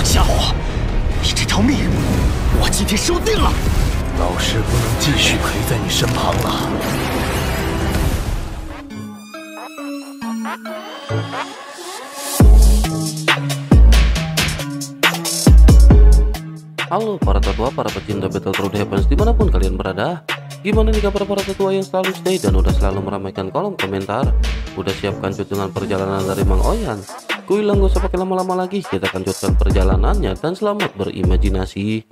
家伙，你这条命，我今天收定了。老师不能继续陪在你身旁了。Halo para tetua, para pecinta Battleground Heavens dimanapun kalian berada. Gimana nih kabar para tetua yang selalu stay dan udah selalu meramaikan kolom komentar? Udah siap kancut dengan perjalanan dari Mang Oyan? Kuilang gak usah pakai lama-lama lagi, kita kanjutkan perjalanannya dan selamat berimajinasi.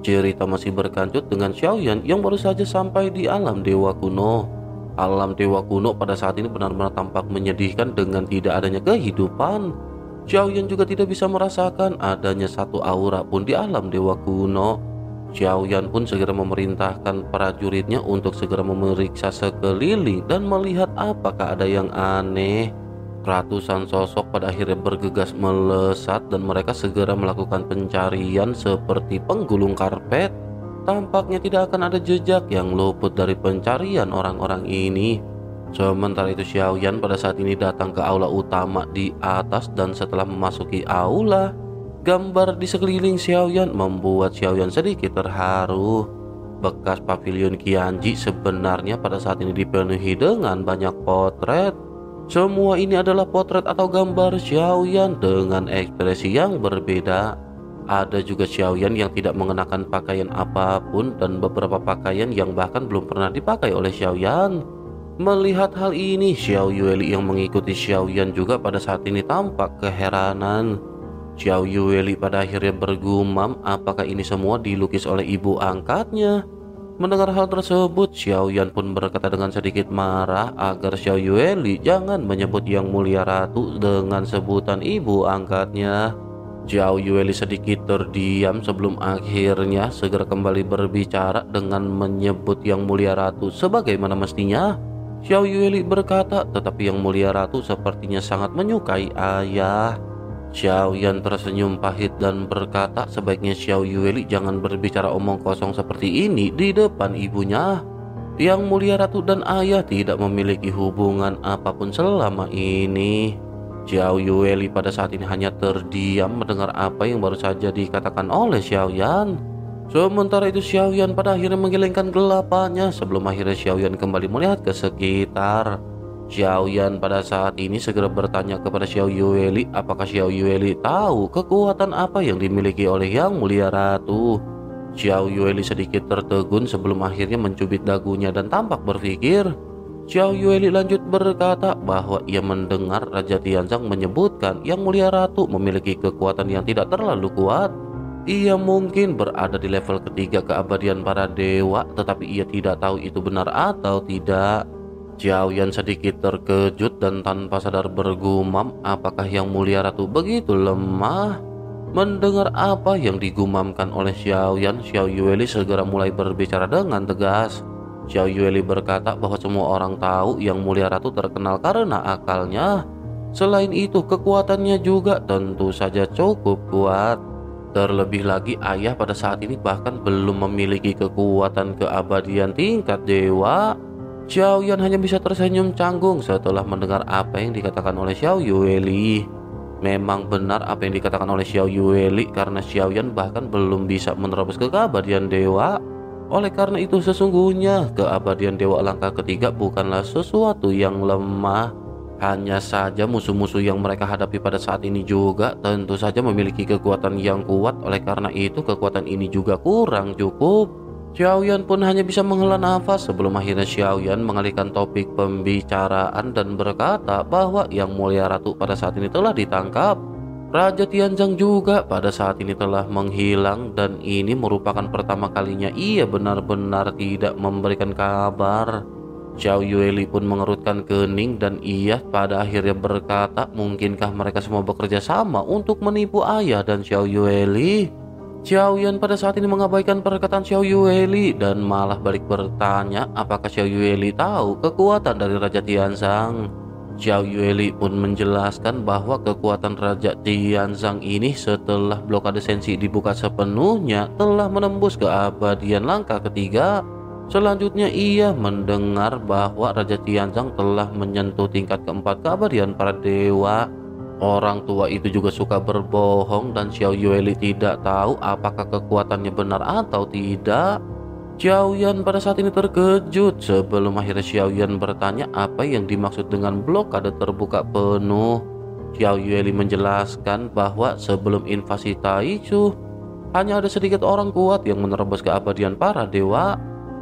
Cerita masih berkancut dengan Xiaoyan yang baru saja sampai di alam dewa kuno. Alam dewa kuno pada saat ini benar-benar tampak menyedihkan dengan tidak adanya kehidupan. Xiaoyan juga tidak bisa merasakan adanya satu aura pun di alam dewa kuno. Xiaoyan pun segera memerintahkan prajuritnya untuk segera memeriksa sekeliling dan melihat apakah ada yang aneh. Ratusan sosok pada akhirnya bergegas melesat dan mereka segera melakukan pencarian seperti penggulung karpet. Tampaknya tidak akan ada jejak yang luput dari pencarian orang-orang ini. Sementara itu Xiaoyan pada saat ini datang ke aula utama di atas dan setelah memasuki aula, gambar di sekeliling Xiaoyan membuat Xiaoyan sedikit terharu. Bekas pavilion Qianji sebenarnya pada saat ini dipenuhi dengan banyak potret. Semua ini adalah potret atau gambar Xiaoyan dengan ekspresi yang berbeda. Ada juga Xiaoyan yang tidak mengenakan pakaian apapun dan beberapa pakaian yang bahkan belum pernah dipakai oleh Xiaoyan. Melihat hal ini, Xiao Yueli yang mengikuti Xiaoyan juga pada saat ini tampak keheranan. Xiao Yueli pada akhirnya bergumam apakah ini semua dilukis oleh ibu angkatnya. Mendengar hal tersebut, Xiaoyan pun berkata dengan sedikit marah agar Xiao Yueli jangan menyebut Yang Mulia Ratu dengan sebutan ibu angkatnya. Xiao Yueli sedikit terdiam sebelum akhirnya segera kembali berbicara dengan menyebut Yang Mulia Ratu sebagaimana mestinya. Xiao Yueli berkata, tetapi Yang Mulia Ratu sepertinya sangat menyukai ayah. Xiaoyan tersenyum pahit dan berkata sebaiknya Xiao Yueli jangan berbicara omong kosong seperti ini di depan ibunya. Yang Mulia Ratu dan ayah tidak memiliki hubungan apapun selama ini. Xiao Yueli pada saat ini hanya terdiam mendengar apa yang baru saja dikatakan oleh Xiaoyan. Sementara itu Xiaoyan pada akhirnya menggelengkan gelapannya sebelum akhirnya Xiaoyan kembali melihat ke sekitar. Xiaoyan pada saat ini segera bertanya kepada Xiao Yueli apakah Xiao Yueli tahu kekuatan apa yang dimiliki oleh Yang Mulia Ratu. Xiao Yueli sedikit tertegun sebelum akhirnya mencubit dagunya dan tampak berpikir. Xiao Yueli lanjut berkata bahwa ia mendengar Raja Tianzang menyebutkan Yang Mulia Ratu memiliki kekuatan yang tidak terlalu kuat. Ia mungkin berada di level ketiga keabadian para dewa, tetapi ia tidak tahu itu benar atau tidak. Xiaoyan sedikit terkejut dan tanpa sadar bergumam apakah Yang Mulia Ratu begitu lemah. Mendengar apa yang digumamkan oleh Xiaoyan, Xiao Yueli segera mulai berbicara dengan tegas. Xiao Yueli berkata bahwa semua orang tahu Yang Mulia Ratu terkenal karena akalnya. Selain itu kekuatannya juga tentu saja cukup kuat. Terlebih lagi ayah pada saat ini bahkan belum memiliki kekuatan keabadian tingkat dewa. Xiaoyan hanya bisa tersenyum canggung setelah mendengar apa yang dikatakan oleh Xiao Yueli. Memang benar apa yang dikatakan oleh Xiao Yueli karena Xiaoyan bahkan belum bisa menerobos ke keabadian dewa. Oleh karena itu sesungguhnya keabadian dewa langkah ketiga bukanlah sesuatu yang lemah. Hanya saja musuh-musuh yang mereka hadapi pada saat ini juga tentu saja memiliki kekuatan yang kuat. Oleh karena itu kekuatan ini juga kurang cukup. Xiaoyan pun hanya bisa menghela nafas sebelum akhirnya Xiaoyan mengalihkan topik pembicaraan dan berkata bahwa Yang Mulia Ratu pada saat ini telah ditangkap. Raja Tianzang juga pada saat ini telah menghilang dan ini merupakan pertama kalinya ia benar-benar tidak memberikan kabar. Xiao Yueli pun mengerutkan kening dan ia pada akhirnya berkata mungkinkah mereka semua bekerja sama untuk menipu ayah dan Xiao Yueli. Xiaoyan pada saat ini mengabaikan perkataan Xiao Yueli dan malah balik bertanya apakah Xiao Yueli tahu kekuatan dari Raja Tianzang. Xiao Yueli pun menjelaskan bahwa kekuatan Raja Tianzang ini setelah blokade sensi dibuka sepenuhnya telah menembus keabadian langkah ketiga. Selanjutnya ia mendengar bahwa Raja Tianzang telah menyentuh tingkat keempat keabadian para dewa. Orang tua itu juga suka berbohong dan Xiao Yueli tidak tahu apakah kekuatannya benar atau tidak. Xiao Yan pada saat ini terkejut sebelum akhirnya Xiao Yan bertanya apa yang dimaksud dengan blokade terbuka penuh. Xiao Yueli menjelaskan bahwa sebelum invasi Taichu, hanya ada sedikit orang kuat yang menerobos keabadian para dewa.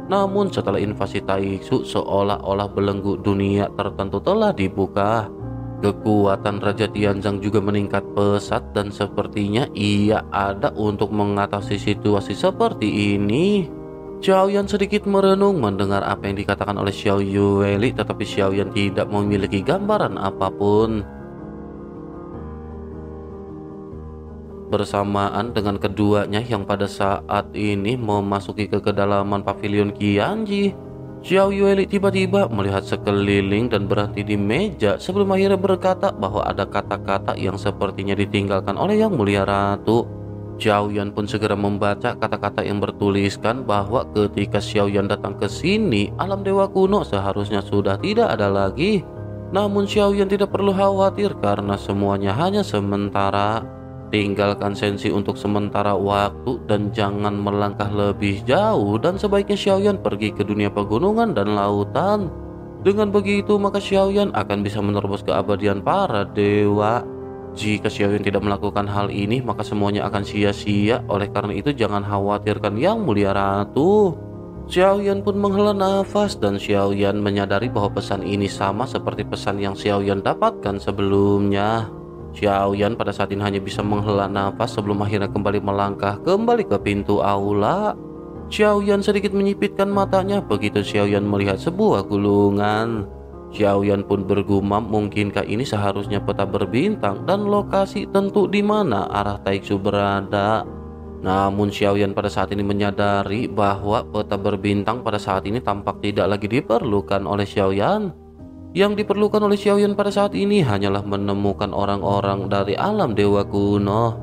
Namun setelah invasi Taichu, seolah-olah belenggu dunia tertentu telah dibuka. Kekuatan Raja Tianzang juga meningkat pesat dan sepertinya ia ada untuk mengatasi situasi seperti ini. Xiao Yan sedikit merenung mendengar apa yang dikatakan oleh Xiao Yueli, tetapi Xiao Yan tidak memiliki gambaran apapun. Bersamaan dengan keduanya yang pada saat ini memasuki ke kedalaman pavilion Qianji, Xiao Yueli tiba-tiba melihat sekeliling dan berhenti di meja sebelum akhirnya berkata bahwa ada kata-kata yang sepertinya ditinggalkan oleh Yang Mulia Ratu. Xiao Yan pun segera membaca kata-kata yang bertuliskan bahwa ketika Xiao Yan datang ke sini, alam dewa kuno seharusnya sudah tidak ada lagi. Namun Xiao Yan tidak perlu khawatir karena semuanya hanya sementara. Tinggalkan sensi untuk sementara waktu dan jangan melangkah lebih jauh, dan sebaiknya Xiao Yan pergi ke dunia pegunungan dan lautan. Dengan begitu maka Xiao Yan akan bisa menerobos keabadian para dewa. Jika Xiao Yan tidak melakukan hal ini maka semuanya akan sia-sia. Oleh karena itu jangan khawatirkan Yang Mulia Ratu. Xiao Yan pun menghela nafas dan Xiao Yan menyadari bahwa pesan ini sama seperti pesan yang Xiao Yan dapatkan sebelumnya. Xiao Yan pada saat ini hanya bisa menghela nafas sebelum akhirnya kembali melangkah kembali ke pintu aula. Xiao Yan sedikit menyipitkan matanya begitu Xiao Yan melihat sebuah gulungan. Xiao Yan pun bergumam, mungkinkah ini seharusnya peta berbintang dan lokasi tentu di mana arah Taichu berada. Namun Xiao Yan pada saat ini menyadari bahwa peta berbintang pada saat ini tampak tidak lagi diperlukan oleh Xiao Yan. Yang diperlukan oleh Xiao Yan pada saat ini hanyalah menemukan orang-orang dari alam dewa kuno.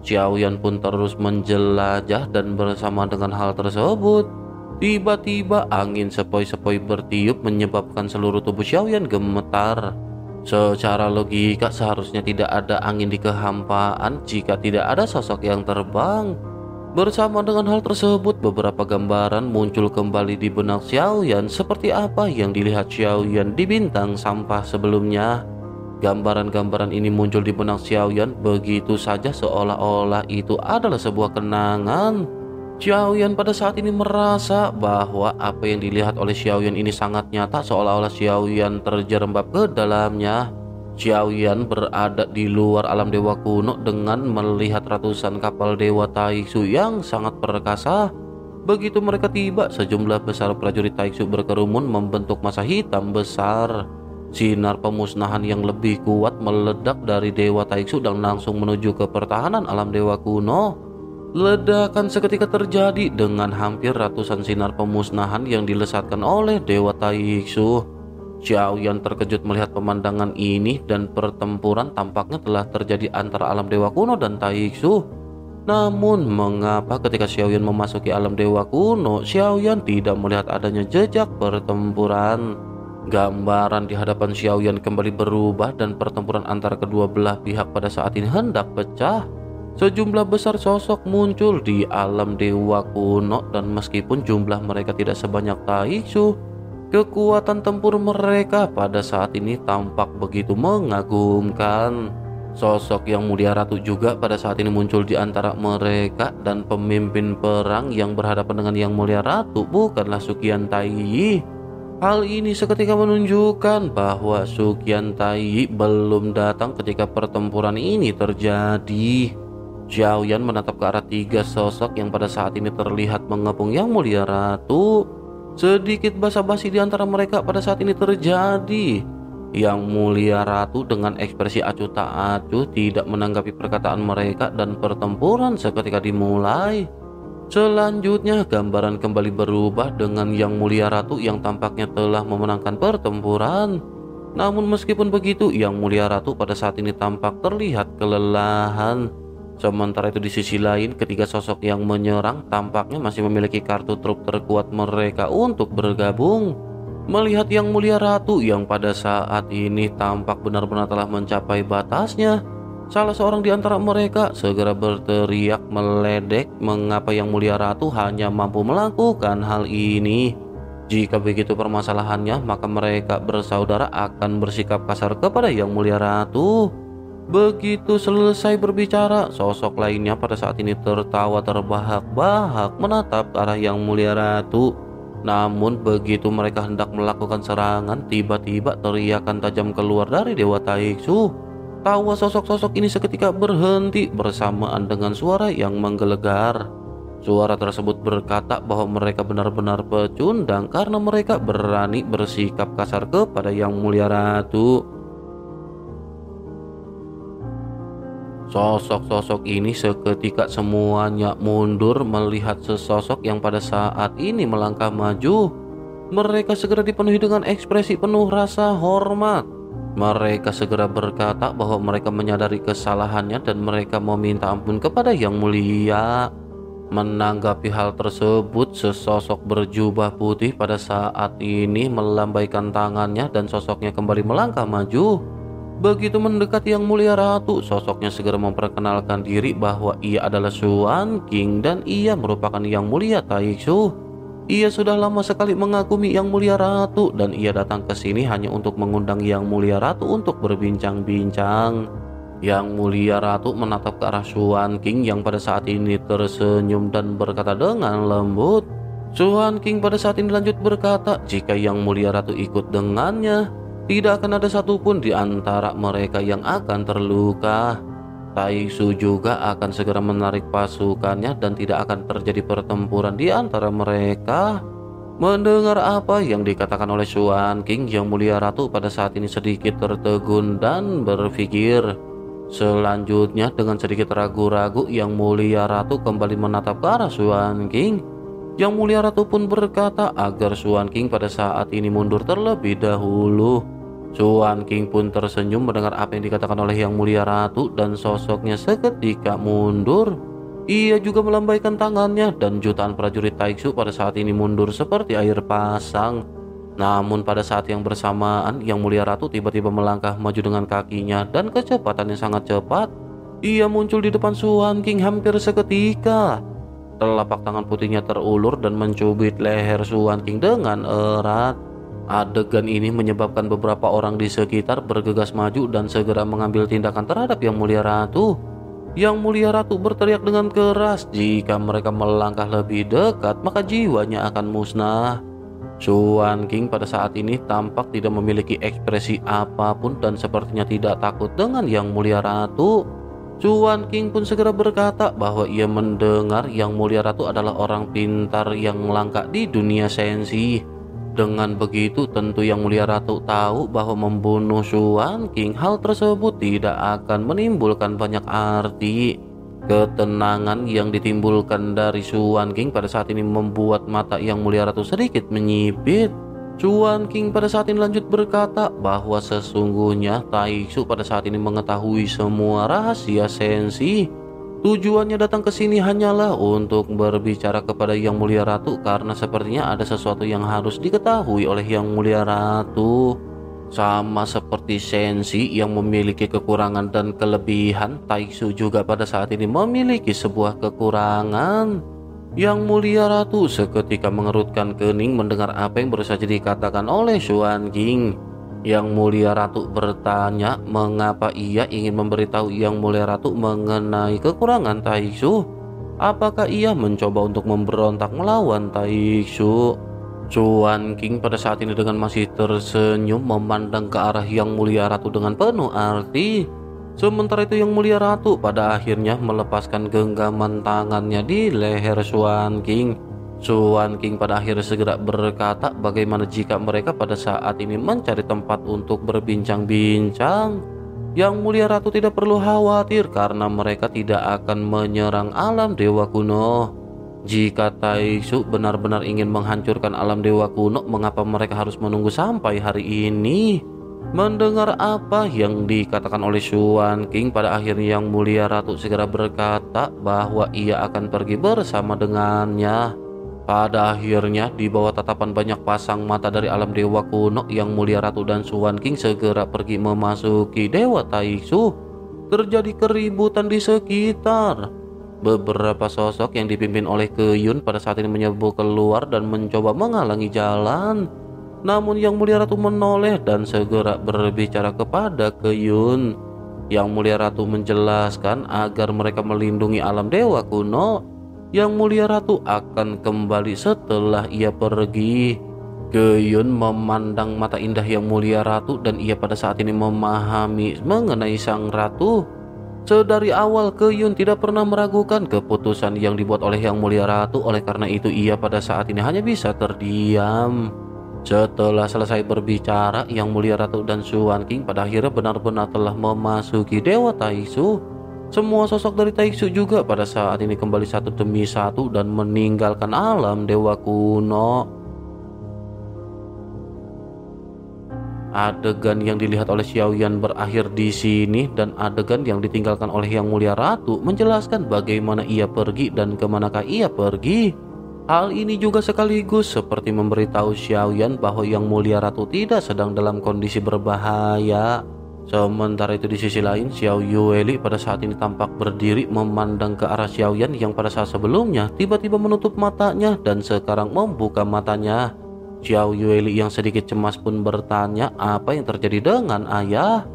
Xiao Yan pun terus menjelajah dan bersama dengan hal tersebut, tiba-tiba angin sepoi-sepoi bertiup menyebabkan seluruh tubuh Xiao Yan gemetar. Secara logika seharusnya tidak ada angin di kehampaan jika tidak ada sosok yang terbang. Bersama dengan hal tersebut, beberapa gambaran muncul kembali di benak Xiao Yan seperti apa yang dilihat Xiao Yan di bintang sampah sebelumnya. Gambaran-gambaran ini muncul di benak Xiao Yan begitu saja seolah-olah itu adalah sebuah kenangan. Xiao Yan pada saat ini merasa bahwa apa yang dilihat oleh Xiao Yan ini sangat nyata, seolah-olah Xiao Yan terjerembab ke dalamnya. Xiao Yan berada di luar alam dewa kuno dengan melihat ratusan kapal dewa Taichu yang sangat perkasa. Begitu mereka tiba, sejumlah besar prajurit Taichu berkerumun membentuk massa hitam besar. Sinar pemusnahan yang lebih kuat meledak dari dewa Taichu dan langsung menuju ke pertahanan alam dewa kuno. Ledakan seketika terjadi dengan hampir ratusan sinar pemusnahan yang dilesatkan oleh dewa Taichu. Xiao Yan terkejut melihat pemandangan ini dan pertempuran tampaknya telah terjadi antara alam dewa kuno dan Taichu. Namun mengapa ketika Xiao Yan memasuki alam dewa kuno, Xiao Yan tidak melihat adanya jejak pertempuran? Gambaran di hadapan Xiao Yan kembali berubah dan pertempuran antara kedua belah pihak pada saat ini hendak pecah. Sejumlah besar sosok muncul di alam dewa kuno dan meskipun jumlah mereka tidak sebanyak Taichu, kekuatan tempur mereka pada saat ini tampak begitu mengagumkan. Sosok Yang Mulia Ratu juga pada saat ini muncul di antara mereka dan pemimpin perang yang berhadapan dengan Yang Mulia Ratu bukanlah Su Qiantai. Hal ini seketika menunjukkan bahwa Su Qiantai belum datang ketika pertempuran ini terjadi. Xiao Yan menatap ke arah tiga sosok yang pada saat ini terlihat mengepung Yang Mulia Ratu. Sedikit basa-basi di antara mereka pada saat ini terjadi. Yang Mulia Ratu dengan ekspresi acuh tak acuh tidak menanggapi perkataan mereka dan pertempuran seketika dimulai. Selanjutnya gambaran kembali berubah dengan Yang Mulia Ratu yang tampaknya telah memenangkan pertempuran. Namun meskipun begitu, Yang Mulia Ratu pada saat ini tampak terlihat kelelahan. Sementara itu di sisi lain, ketiga sosok yang menyerang tampaknya masih memiliki kartu truf terkuat mereka untuk bergabung. Melihat Yang Mulia Ratu yang pada saat ini tampak benar-benar telah mencapai batasnya, salah seorang di antara mereka segera berteriak meledek mengapa Yang Mulia Ratu hanya mampu melakukan hal ini. Jika begitu permasalahannya, maka mereka bersaudara akan bersikap kasar kepada Yang Mulia Ratu. Begitu selesai berbicara, sosok lainnya pada saat ini tertawa terbahak-bahak menatap ke arah Yang Mulia Ratu. Namun begitu mereka hendak melakukan serangan, tiba-tiba teriakan tajam keluar dari Dewa Taiksu. Tawa sosok-sosok ini seketika berhenti bersamaan dengan suara yang menggelegar. Suara tersebut berkata bahwa mereka benar-benar pecundang karena mereka berani bersikap kasar kepada Yang Mulia Ratu. Sosok-sosok ini seketika semuanya mundur melihat sesosok yang pada saat ini melangkah maju. Mereka segera dipenuhi dengan ekspresi penuh rasa hormat. Mereka segera berkata bahwa mereka menyadari kesalahannya dan mereka meminta ampun kepada Yang Mulia. Menanggapi hal tersebut, sesosok berjubah putih pada saat ini melambaikan tangannya dan sosoknya kembali melangkah maju. Begitu mendekati Yang Mulia Ratu, sosoknya segera memperkenalkan diri bahwa ia adalah Xuan King dan ia merupakan Yang Mulia Taiksu. Ia sudah lama sekali mengagumi Yang Mulia Ratu dan ia datang ke sini hanya untuk mengundang Yang Mulia Ratu untuk berbincang-bincang. Yang Mulia Ratu menatap ke arah Xuan King yang pada saat ini tersenyum dan berkata dengan lembut. Xuan King pada saat ini lanjut berkata, jika Yang Mulia Ratu ikut dengannya, tidak akan ada satupun di antara mereka yang akan terluka. Taiksu juga akan segera menarik pasukannya dan tidak akan terjadi pertempuran di antara mereka. Mendengar apa yang dikatakan oleh Xuan King, Yang Mulia Ratu pada saat ini sedikit tertegun dan berpikir. Selanjutnya dengan sedikit ragu-ragu, Yang Mulia Ratu kembali menatap ke arah Xuan King. Yang Mulia Ratu pun berkata agar Xuan King pada saat ini mundur terlebih dahulu. Xuan King pun tersenyum mendengar apa yang dikatakan oleh Yang Mulia Ratu dan sosoknya seketika mundur. Ia juga melambaikan tangannya dan jutaan prajurit Taiksu pada saat ini mundur seperti air pasang. Namun pada saat yang bersamaan, Yang Mulia Ratu tiba-tiba melangkah maju dengan kakinya dan kecepatannya sangat cepat. Ia muncul di depan Xuan King hampir seketika. Telapak tangan putihnya terulur dan mencubit leher Xuan King dengan erat. Adegan ini menyebabkan beberapa orang di sekitar bergegas maju dan segera mengambil tindakan terhadap Yang Mulia Ratu. Yang Mulia Ratu berteriak dengan keras, jika mereka melangkah lebih dekat maka jiwanya akan musnah. Xuan King pada saat ini tampak tidak memiliki ekspresi apapun dan sepertinya tidak takut dengan Yang Mulia Ratu. Xuan King pun segera berkata bahwa ia mendengar Yang Mulia Ratu adalah orang pintar yang langka di dunia sensi. Dengan begitu tentu Yang Mulia Ratu tahu bahwa membunuh Xuan King hal tersebut tidak akan menimbulkan banyak arti. Ketenangan yang ditimbulkan dari Xuan King pada saat ini membuat mata Yang Mulia Ratu sedikit menyipit. Xuan King pada saat ini lanjut berkata bahwa sesungguhnya Taiksu pada saat ini mengetahui semua rahasia sensi. Tujuannya datang ke sini hanyalah untuk berbicara kepada Yang Mulia Ratu karena sepertinya ada sesuatu yang harus diketahui oleh Yang Mulia Ratu. Sama seperti sensi yang memiliki kekurangan dan kelebihan, Taiksu juga pada saat ini memiliki sebuah kekurangan. Yang Mulia Ratu seketika mengerutkan kening mendengar apa yang baru saja dikatakan oleh Xuan King. Yang Mulia Ratu bertanya mengapa ia ingin memberitahu Yang Mulia Ratu mengenai kekurangan Taiksu. Apakah ia mencoba untuk memberontak melawan Taiksu? Xuan King pada saat ini dengan masih tersenyum memandang ke arah Yang Mulia Ratu dengan penuh arti. Sementara itu Yang Mulia Ratu pada akhirnya melepaskan genggaman tangannya di leher Xuan King. Xuan King pada akhirnya segera berkata bagaimana jika mereka pada saat ini mencari tempat untuk berbincang-bincang. Yang Mulia Ratu tidak perlu khawatir karena mereka tidak akan menyerang alam dewa kuno. Jika Taiksu benar-benar ingin menghancurkan alam dewa kuno, mengapa mereka harus menunggu sampai hari ini? Mendengar apa yang dikatakan oleh Xuan King, pada akhirnya Yang Mulia Ratu segera berkata bahwa ia akan pergi bersama dengannya. Pada akhirnya, di bawah tatapan banyak pasang mata dari alam dewa kuno, Yang Mulia Ratu dan Xuan King segera pergi memasuki Dewa Taixu. Terjadi keributan di sekitar. Beberapa sosok yang dipimpin oleh Keyun pada saat ini menyerbu keluar dan mencoba menghalangi jalan. Namun Yang Mulia Ratu menoleh dan segera berbicara kepada Keyun. Yang Mulia Ratu menjelaskan agar mereka melindungi alam dewa kuno. Yang Mulia Ratu akan kembali setelah ia pergi. Keyun memandang mata indah Yang Mulia Ratu dan ia pada saat ini memahami mengenai sang ratu. Sedari awal Keyun tidak pernah meragukan keputusan yang dibuat oleh Yang Mulia Ratu. Oleh karena itu ia pada saat ini hanya bisa terdiam. Setelah selesai berbicara, Yang Mulia Ratu dan Xuan King pada akhirnya benar-benar telah memasuki Dewa Taixu. Semua sosok dari Taixu juga pada saat ini kembali satu demi satu dan meninggalkan alam dewa kuno. Adegan yang dilihat oleh Xiaoyan berakhir di sini, dan adegan yang ditinggalkan oleh Yang Mulia Ratu menjelaskan bagaimana ia pergi dan kemanakah ia pergi. Hal ini juga sekaligus seperti memberitahu Xiaoyan bahwa Yang Mulia Ratu tidak sedang dalam kondisi berbahaya. Sementara itu di sisi lain, Xiao Yueli pada saat ini tampak berdiri memandang ke arah Xiaoyan yang pada saat sebelumnya tiba-tiba menutup matanya dan sekarang membuka matanya. Xiao Yueli yang sedikit cemas pun bertanya apa yang terjadi dengan ayah.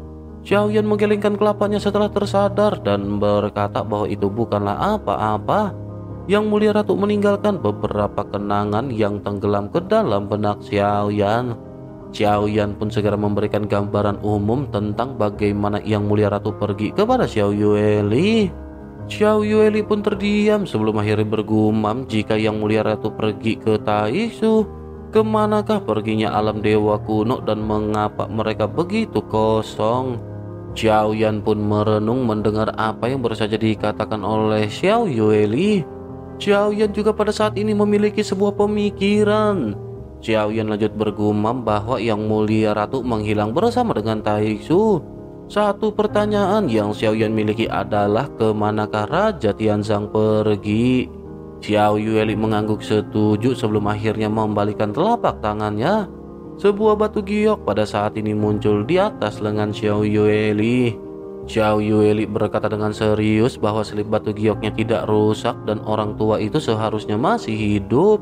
Xiaoyan menggelengkan kelapanya setelah tersadar dan berkata bahwa itu bukanlah apa-apa. Yang Mulia Ratu meninggalkan beberapa kenangan yang tenggelam ke dalam benak Xiaoyan. Xiaoyan pun segera memberikan gambaran umum tentang bagaimana Yang Mulia Ratu pergi kepada Xiao Yueli. Xiao Yueli pun terdiam sebelum akhirnya bergumam jika Yang Mulia Ratu pergi ke Taixu. Kemanakah perginya alam dewa kuno dan mengapa mereka begitu kosong? Xiaoyan pun merenung mendengar apa yang baru saja dikatakan oleh Xiao Yueli. Xiaoyan juga pada saat ini memiliki sebuah pemikiran. Xiaoyan lanjut bergumam bahwa Yang Mulia Ratu menghilang bersama dengan Taixu. Satu pertanyaan yang Xiaoyan miliki adalah kemanakah Raja Tianzang pergi? Xiao Yueli mengangguk setuju sebelum akhirnya membalikan telapak tangannya. Sebuah batu giok pada saat ini muncul di atas lengan Xiao Yueli. Xiao Yueli berkata dengan serius bahwa selip batu gioknya tidak rusak dan orang tua itu seharusnya masih hidup.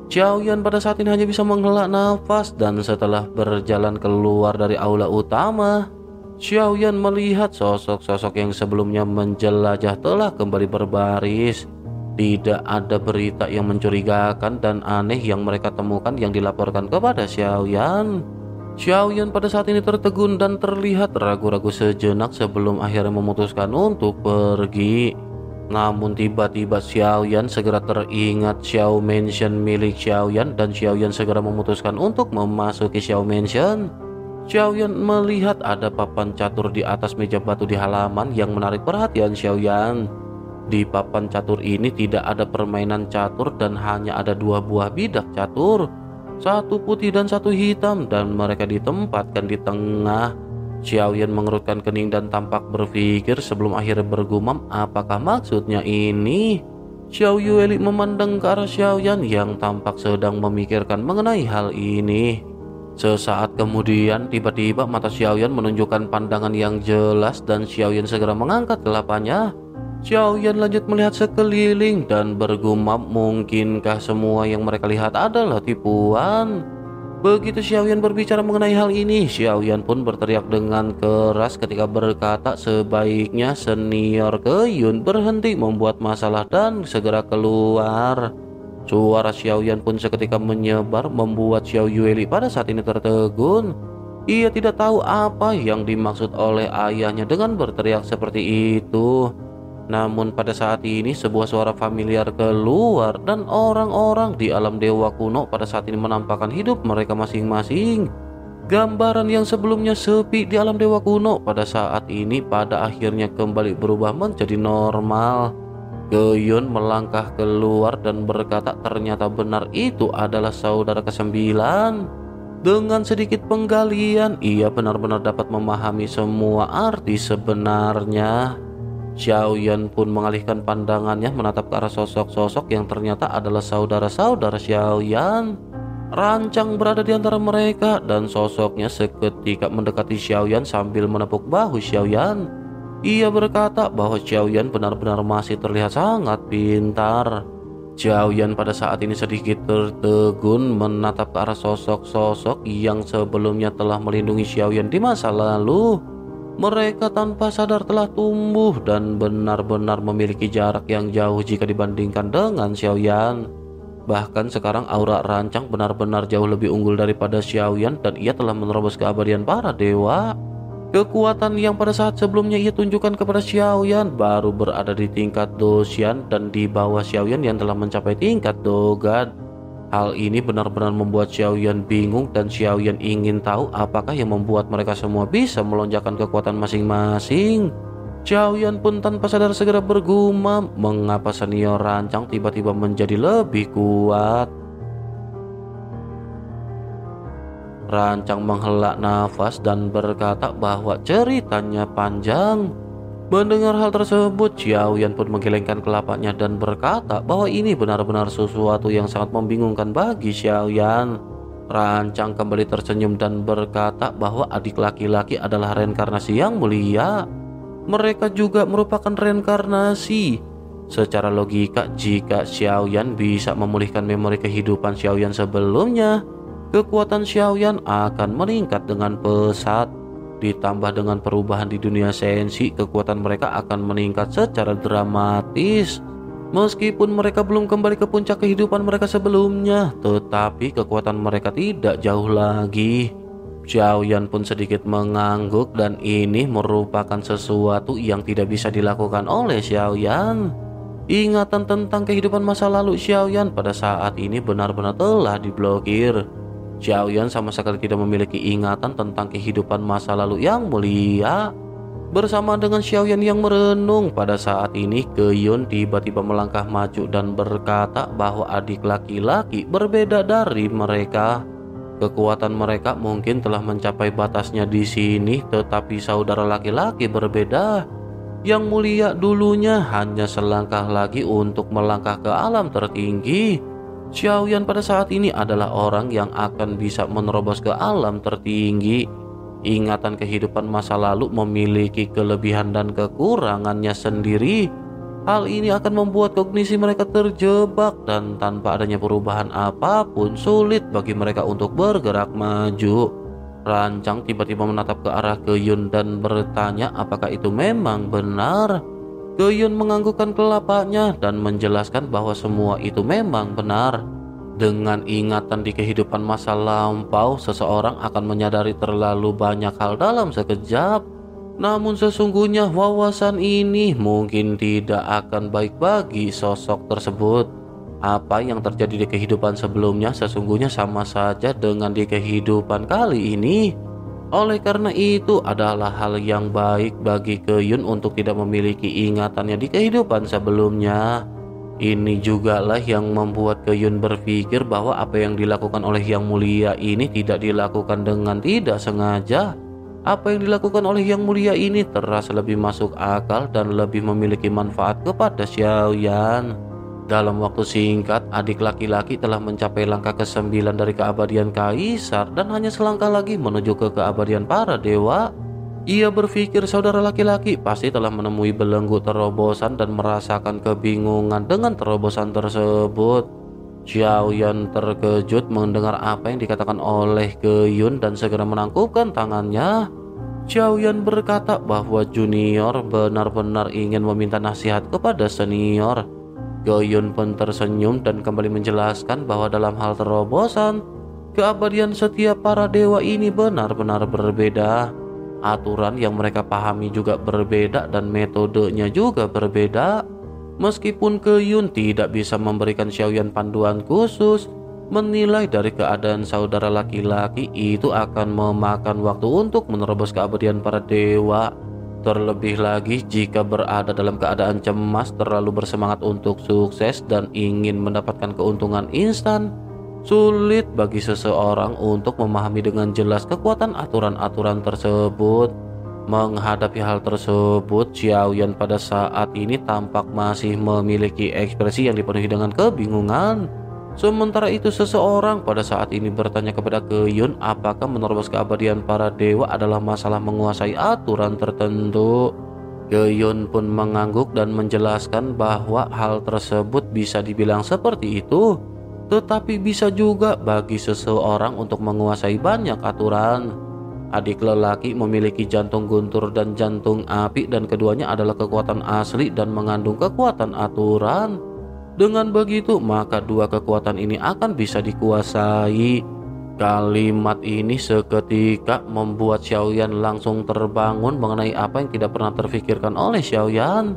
Xiaoyan pada saat ini hanya bisa menghela nafas dan setelah berjalan keluar dari aula utama, Xiaoyan melihat sosok-sosok yang sebelumnya menjelajah telah kembali berbaris. Tidak ada berita yang mencurigakan dan aneh yang mereka temukan yang dilaporkan kepada Xiaoyan. Xiaoyan pada saat ini tertegun dan terlihat ragu-ragu sejenak sebelum akhirnya memutuskan untuk pergi. Namun tiba-tiba Xiaoyan segera teringat Xiao Mansion milik Xiaoyan dan Xiaoyan segera memutuskan untuk memasuki Xiao Mansion. Xiaoyan melihat ada papan catur di atas meja batu di halaman yang menarik perhatian Xiaoyan. Di papan catur ini tidak ada permainan catur dan hanya ada dua buah bidak catur, satu putih dan satu hitam, dan mereka ditempatkan di tengah. Xiaoyan mengerutkan kening dan tampak berpikir sebelum akhirnya bergumam apakah maksudnya ini. Xiao Yueli memandang ke arah Xiaoyan yang tampak sedang memikirkan mengenai hal ini. Sesaat kemudian tiba-tiba mata Xiaoyan menunjukkan pandangan yang jelas dan Xiaoyan segera mengangkat kelapanya. Xiaoyan lanjut melihat sekeliling dan bergumam mungkinkah semua yang mereka lihat adalah tipuan. Begitu Xiaoyan berbicara mengenai hal ini, Xiaoyan pun berteriak dengan keras ketika berkata sebaiknya senior Keyun berhenti membuat masalah dan segera keluar. Suara Xiaoyan pun seketika menyebar membuat Xiao Yueli pada saat ini tertegun. Ia tidak tahu apa yang dimaksud oleh ayahnya dengan berteriak seperti itu. Namun pada saat ini sebuah suara familiar keluar dan orang-orang di alam dewa kuno pada saat ini menampakkan hidup mereka masing-masing. Gambaran yang sebelumnya sepi di alam dewa kuno pada saat ini pada akhirnya kembali berubah menjadi normal. Keyun melangkah keluar dan berkata ternyata benar itu adalah saudara ke-9. Dengan sedikit penggalian, ia benar-benar dapat memahami semua arti sebenarnya. Xiaoyan pun mengalihkan pandangannya menatap ke arah sosok-sosok yang ternyata adalah saudara-saudara Xiaoyan. Rancang berada di antara mereka dan sosoknya seketika mendekati Xiaoyan sambil menepuk bahu Xiaoyan. Ia berkata bahwa Xiaoyan benar-benar masih terlihat sangat pintar. Xiaoyan pada saat ini sedikit tertegun menatap ke arah sosok-sosok yang sebelumnya telah melindungi Xiaoyan di masa lalu. Mereka tanpa sadar telah tumbuh dan benar-benar memiliki jarak yang jauh jika dibandingkan dengan Xiaoyan. Bahkan sekarang aura Rancang benar-benar jauh lebih unggul daripada Xiaoyan dan ia telah menerobos keabadian para dewa. Kekuatan yang pada saat sebelumnya ia tunjukkan kepada Xiaoyan baru berada di tingkat Doshan dan di bawah Xiaoyan yang telah mencapai tingkat Dogan. Hal ini benar-benar membuat Xiaoyan bingung dan Xiaoyan ingin tahu apakah yang membuat mereka semua bisa melonjakkan kekuatan masing-masing. Xiaoyan pun tanpa sadar segera bergumam, mengapa senior Rancang tiba-tiba menjadi lebih kuat. Rancang menghela nafas dan berkata bahwa ceritanya panjang. Mendengar hal tersebut, Xiaoyan pun menggelengkan kelapanya dan berkata bahwa ini benar-benar sesuatu yang sangat membingungkan bagi Xiaoyan. Rancang kembali tersenyum dan berkata bahwa adik laki-laki adalah reinkarnasi yang mulia. Mereka juga merupakan reinkarnasi. Secara logika, jika Xiaoyan bisa memulihkan memori kehidupan Xiaoyan sebelumnya, kekuatan Xiaoyan akan meningkat dengan pesat. Ditambah dengan perubahan di dunia sensi, kekuatan mereka akan meningkat secara dramatis. Meskipun mereka belum kembali ke puncak kehidupan mereka sebelumnya, tetapi kekuatan mereka tidak jauh lagi. Xiaoyan pun sedikit mengangguk dan ini merupakan sesuatu yang tidak bisa dilakukan oleh Xiaoyan. Ingatan tentang kehidupan masa lalu Xiaoyan pada saat ini benar-benar telah diblokir. Xiaoyan sama sekali tidak memiliki ingatan tentang kehidupan masa lalu yang mulia. Bersama dengan Xiaoyan yang merenung pada saat ini, Keyun tiba-tiba melangkah maju dan berkata bahwa adik laki-laki berbeda dari mereka. Kekuatan mereka mungkin telah mencapai batasnya di sini, tetapi saudara laki-laki berbeda. Yang mulia dulunya hanya selangkah lagi untuk melangkah ke alam tertinggi. Xiaoyan pada saat ini adalah orang yang akan bisa menerobos ke alam tertinggi. Ingatan kehidupan masa lalu memiliki kelebihan dan kekurangannya sendiri. Hal ini akan membuat kognisi mereka terjebak dan tanpa adanya perubahan apapun sulit bagi mereka untuk bergerak maju. Rancang tiba-tiba menatap ke arah Keyun dan bertanya apakah itu memang benar. Keyun menganggukkan kelapanya dan menjelaskan bahwa semua itu memang benar. Dengan ingatan di kehidupan masa lampau, seseorang akan menyadari terlalu banyak hal dalam sekejap. Namun sesungguhnya wawasan ini mungkin tidak akan baik bagi sosok tersebut. Apa yang terjadi di kehidupan sebelumnya sesungguhnya sama saja dengan di kehidupan kali ini. Oleh karena itu adalah hal yang baik bagi Keyun untuk tidak memiliki ingatannya di kehidupan sebelumnya. Ini jugalah yang membuat Keyun berpikir bahwa apa yang dilakukan oleh Yang Mulia ini tidak dilakukan dengan tidak sengaja. Apa yang dilakukan oleh Yang Mulia ini terasa lebih masuk akal dan lebih memiliki manfaat kepada Xiaoyan. Dalam waktu singkat, adik laki-laki telah mencapai langkah ke-9 dari keabadian Kaisar dan hanya selangkah lagi menuju ke keabadian para dewa. Ia berpikir saudara laki-laki pasti telah menemui belenggu terobosan dan merasakan kebingungan dengan terobosan tersebut. Xiaoyan terkejut mendengar apa yang dikatakan oleh Keyun dan segera menangkupkan tangannya. Xiaoyan berkata bahwa junior benar-benar ingin meminta nasihat kepada senior. Keyun pun tersenyum dan kembali menjelaskan bahwa dalam hal terobosan, keabadian setiap para dewa ini benar-benar berbeda. Aturan yang mereka pahami juga berbeda dan metodenya juga berbeda. Meskipun Keyun tidak bisa memberikan Xiaoyan panduan khusus, menilai dari keadaan saudara laki-laki itu akan memakan waktu untuk menerobos keabadian para dewa. Terlebih lagi jika berada dalam keadaan cemas, terlalu bersemangat untuk sukses dan ingin mendapatkan keuntungan instan, Sulit bagi seseorang untuk memahami dengan jelas kekuatan aturan-aturan tersebut. Menghadapi hal tersebut, Xiaoyan pada saat ini tampak masih memiliki ekspresi yang dipenuhi dengan kebingungan. Sementara itu seseorang pada saat ini bertanya kepada Keyun apakah menerobos keabadian para dewa adalah masalah menguasai aturan tertentu. Keyun pun mengangguk dan menjelaskan bahwa hal tersebut bisa dibilang seperti itu, tetapi bisa juga bagi seseorang untuk menguasai banyak aturan. Adik lelaki memiliki jantung guntur dan jantung api, dan keduanya adalah kekuatan asli dan mengandung kekuatan aturan. Dengan begitu, maka dua kekuatan ini akan bisa dikuasai. Kalimat ini seketika membuat Xiaoyan langsung terbangun mengenai apa yang tidak pernah terfikirkan oleh Xiaoyan.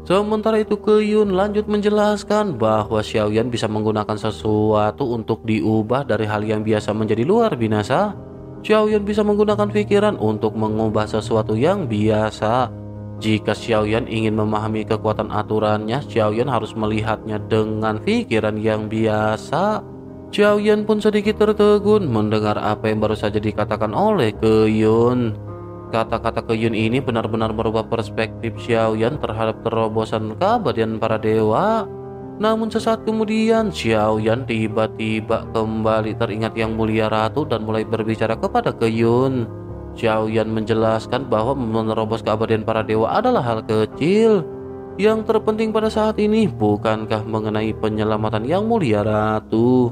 Sementara itu Keyun lanjut menjelaskan bahwa Xiaoyan bisa menggunakan sesuatu untuk diubah dari hal yang biasa menjadi luar binasa. Xiaoyan bisa menggunakan pikiran untuk mengubah sesuatu yang biasa. Jika Xiaoyan ingin memahami kekuatan aturannya, Xiaoyan harus melihatnya dengan pikiran yang biasa. Xiaoyan pun sedikit tertegun mendengar apa yang baru saja dikatakan oleh Keyun. Kata-kata Keyun ini benar-benar merubah perspektif Xiaoyan terhadap terobosan keabadian para dewa. Namun sesaat kemudian Xiaoyan tiba-tiba kembali teringat Yang Mulia Ratu dan mulai berbicara kepada Keyun. Xiaoyan menjelaskan bahwa menerobos keabadian para dewa adalah hal kecil. Yang terpenting pada saat ini bukankah mengenai penyelamatan Yang Mulia Ratu?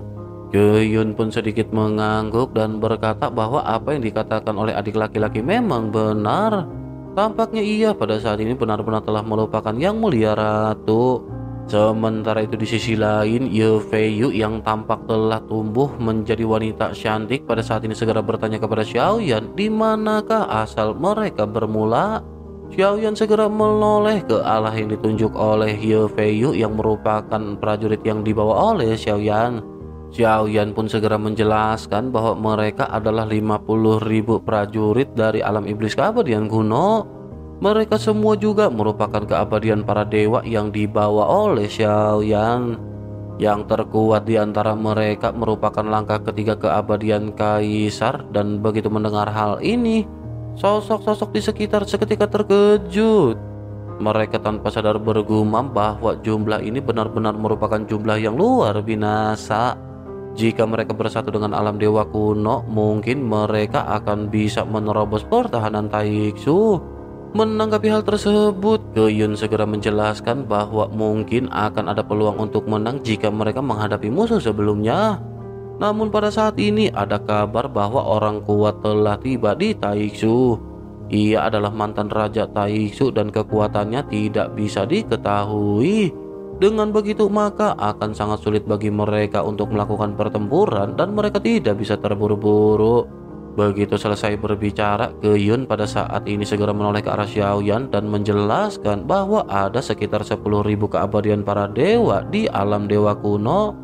Keyun pun sedikit mengangguk dan berkata bahwa apa yang dikatakan oleh adik laki-laki memang benar. Tampaknya ia pada saat ini benar-benar telah melupakan Yang Mulia Ratu. Sementara itu di sisi lain, Ye Feiyu yang tampak telah tumbuh menjadi wanita cantik pada saat ini segera bertanya kepada Xiaoyan di manakah asal mereka bermula. Xiaoyan segera menoleh ke arah yang ditunjuk oleh Ye Feiyu yang merupakan prajurit yang dibawa oleh Xiaoyan. Xiaoyan pun segera menjelaskan bahwa mereka adalah 50.000 prajurit dari alam iblis keabadian kuno. Mereka semua juga merupakan keabadian para dewa yang dibawa oleh Xiaoyan. Yang terkuat di antara mereka merupakan langkah ketiga keabadian kaisar, dan begitu mendengar hal ini, sosok-sosok di sekitar seketika terkejut. Mereka tanpa sadar bergumam bahwa jumlah ini benar-benar merupakan jumlah yang luar binasa. Jika mereka bersatu dengan alam dewa kuno, mungkin mereka akan bisa menerobos pertahanan Taiksu. Menanggapi hal tersebut, Keyun segera menjelaskan bahwa mungkin akan ada peluang untuk menang jika mereka menghadapi musuh sebelumnya. Namun pada saat ini ada kabar bahwa orang kuat telah tiba di Taiksu. Ia adalah mantan Raja Taiksu dan kekuatannya tidak bisa diketahui. Dengan begitu maka akan sangat sulit bagi mereka untuk melakukan pertempuran dan mereka tidak bisa terburu-buru. Begitu selesai berbicara, Keyun pada saat ini segera menoleh ke arah Xiaoyan dan menjelaskan bahwa ada sekitar 10.000 keabadian para dewa di alam dewa kuno.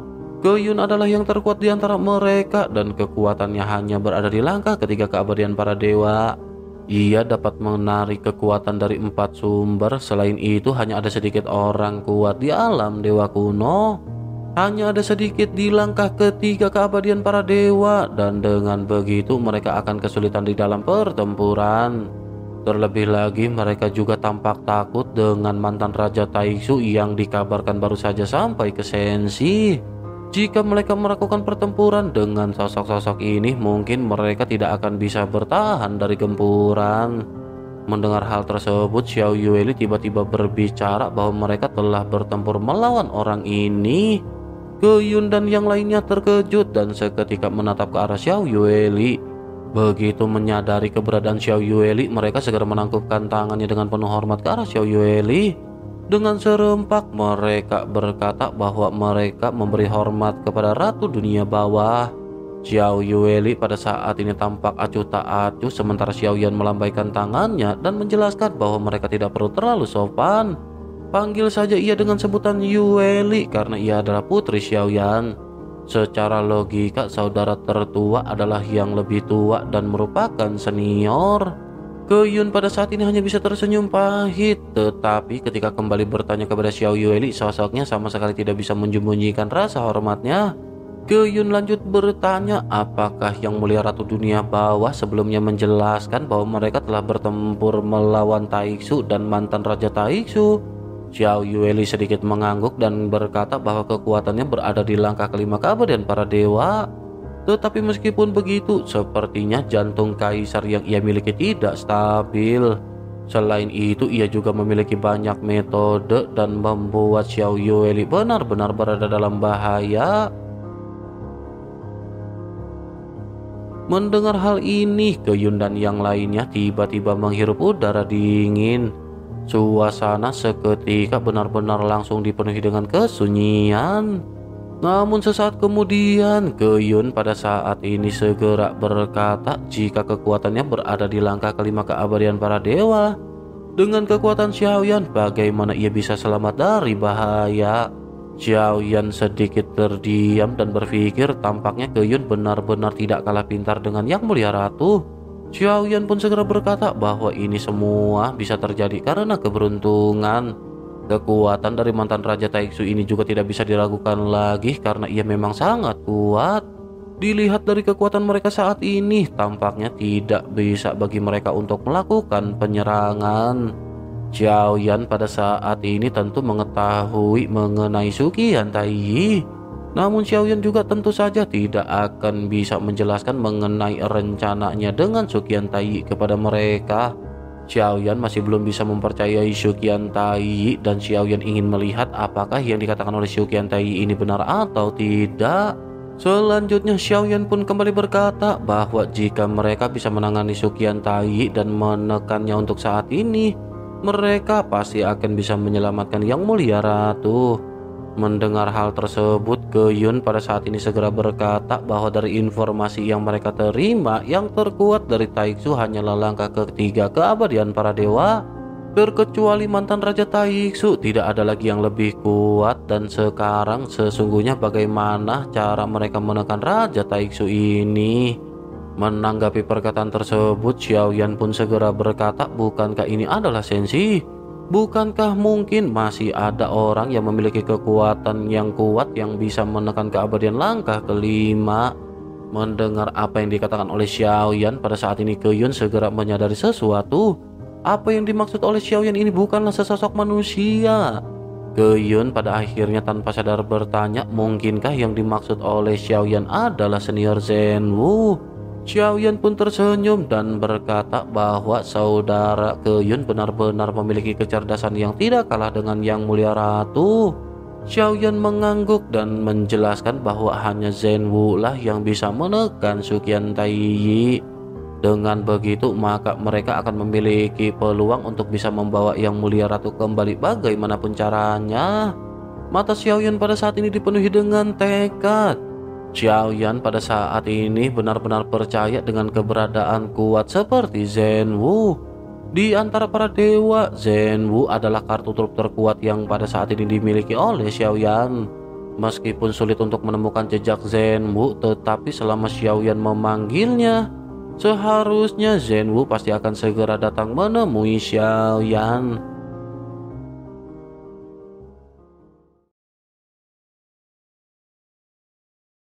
Keyun adalah yang terkuat di antara mereka dan kekuatannya hanya berada di langkah ketiga keabadian para dewa. Ia dapat menarik kekuatan dari 4 sumber. Selain itu hanya ada sedikit orang kuat di alam dewa kuno. Hanya ada sedikit di langkah ketiga keabadian para dewa, dan dengan begitu mereka akan kesulitan di dalam pertempuran. Terlebih lagi mereka juga tampak takut dengan mantan Raja Taiksu yang dikabarkan baru saja sampai ke Senshi. Jika mereka melakukan pertempuran dengan sosok-sosok ini, mungkin mereka tidak akan bisa bertahan dari gempuran. Mendengar hal tersebut, Xiao Yueli tiba-tiba berbicara bahwa mereka telah bertempur melawan orang ini. Keyun dan yang lainnya terkejut dan seketika menatap ke arah Xiao Yueli. Begitu menyadari keberadaan Xiao Yueli, mereka segera menangkupkan tangannya dengan penuh hormat ke arah Xiao Yueli. Dengan serempak mereka berkata bahwa mereka memberi hormat kepada Ratu Dunia Bawah. Xiao Yueli pada saat ini tampak acuh tak acuh, sementara Xiaoyan melambaikan tangannya dan menjelaskan bahwa mereka tidak perlu terlalu sopan. Panggil saja ia dengan sebutan Yueli karena ia adalah putri Xiaoyan. Secara logika saudara tertua adalah yang lebih tua dan merupakan senior. Ke Yun pada saat ini hanya bisa tersenyum pahit. Tetapi ketika kembali bertanya kepada Xiao Yueli, sosoknya sama sekali tidak bisa menyembunyikan rasa hormatnya. Ke Yun lanjut bertanya apakah Yang Mulia Ratu Dunia Bawah sebelumnya menjelaskan bahwa mereka telah bertempur melawan Taiksu dan mantan Raja Taiksu. Xiao Yueli sedikit mengangguk dan berkata bahwa kekuatannya berada di langkah kelima keabadian para dewa. Tetapi meskipun begitu, sepertinya jantung kaisar yang ia miliki tidak stabil. Selain itu, ia juga memiliki banyak metode dan membuat Xiao Yueli benar-benar berada dalam bahaya. Mendengar hal ini, Ke Yun dan yang lainnya tiba-tiba menghirup udara dingin. Suasana seketika benar-benar langsung dipenuhi dengan kesunyian. Namun sesaat kemudian, Ke Yun pada saat ini segera berkata jika kekuatannya berada di langkah kelima keabadian para dewa. Dengan kekuatan Xiaoyan, bagaimana ia bisa selamat dari bahaya? Xiaoyan sedikit terdiam dan berpikir tampaknya Ke Yun benar-benar tidak kalah pintar dengan Yang Mulia Ratu. Xiaoyan pun segera berkata bahwa ini semua bisa terjadi karena keberuntungan. Kekuatan dari mantan Raja Taiksu ini juga tidak bisa diragukan lagi karena ia memang sangat kuat. Dilihat dari kekuatan mereka saat ini, tampaknya tidak bisa bagi mereka untuk melakukan penyerangan. Xiaoyan pada saat ini tentu mengetahui mengenai Suqian Taiyi. Namun Xiaoyan juga tentu saja tidak akan bisa menjelaskan mengenai rencananya dengan Suqian Taiyi kepada mereka. Xiaoyan masih belum bisa mempercayai Suqian Taiyi dan Xiaoyan ingin melihat apakah yang dikatakan oleh Suqian Taiyi ini benar atau tidak. Selanjutnya Xiaoyan pun kembali berkata bahwa jika mereka bisa menangani Suqian Taiyi dan menekannya untuk saat ini, mereka pasti akan bisa menyelamatkan Yang Mulia Ratu. Mendengar hal tersebut, Ke Yun pada saat ini segera berkata bahwa dari informasi yang mereka terima, yang terkuat dari Taiksu hanyalah langkah ketiga keabadian para dewa. Terkecuali mantan Raja Taiksu, tidak ada lagi yang lebih kuat. Dan sekarang sesungguhnya bagaimana cara mereka menekan Raja Taiksu ini? Menanggapi perkataan tersebut, Xiaoyan pun segera berkata, bukankah ini adalah sensi? Bukankah mungkin masih ada orang yang memiliki kekuatan yang kuat yang bisa menekan keabadian langkah kelima? Mendengar apa yang dikatakan oleh Xiaoyan, pada saat ini Ke Yun segera menyadari sesuatu. Apa yang dimaksud oleh Xiaoyan ini bukanlah sesosok manusia. Ke Yun pada akhirnya tanpa sadar bertanya, mungkinkah yang dimaksud oleh Xiaoyan adalah senior Zhenwu? Xiaoyan pun tersenyum dan berkata bahwa saudara Ke Yun benar-benar memiliki kecerdasan yang tidak kalah dengan Yang Mulia Ratu. Xiaoyan mengangguk dan menjelaskan bahwa hanya Zhenwu lah yang bisa menekan Suqian Taiyi. Dengan begitu maka mereka akan memiliki peluang untuk bisa membawa Yang Mulia Ratu kembali bagaimanapun caranya. Mata Xiaoyan pada saat ini dipenuhi dengan tekad. Xiaoyan pada saat ini benar-benar percaya dengan keberadaan kuat seperti Zhenwu. Di antara para dewa, Zhenwu adalah kartu truf terkuat yang pada saat ini dimiliki oleh Xiaoyan. Meskipun sulit untuk menemukan jejak Zhenwu, tetapi selama Xiaoyan memanggilnya, seharusnya Zhenwu pasti akan segera datang menemui Xiaoyan.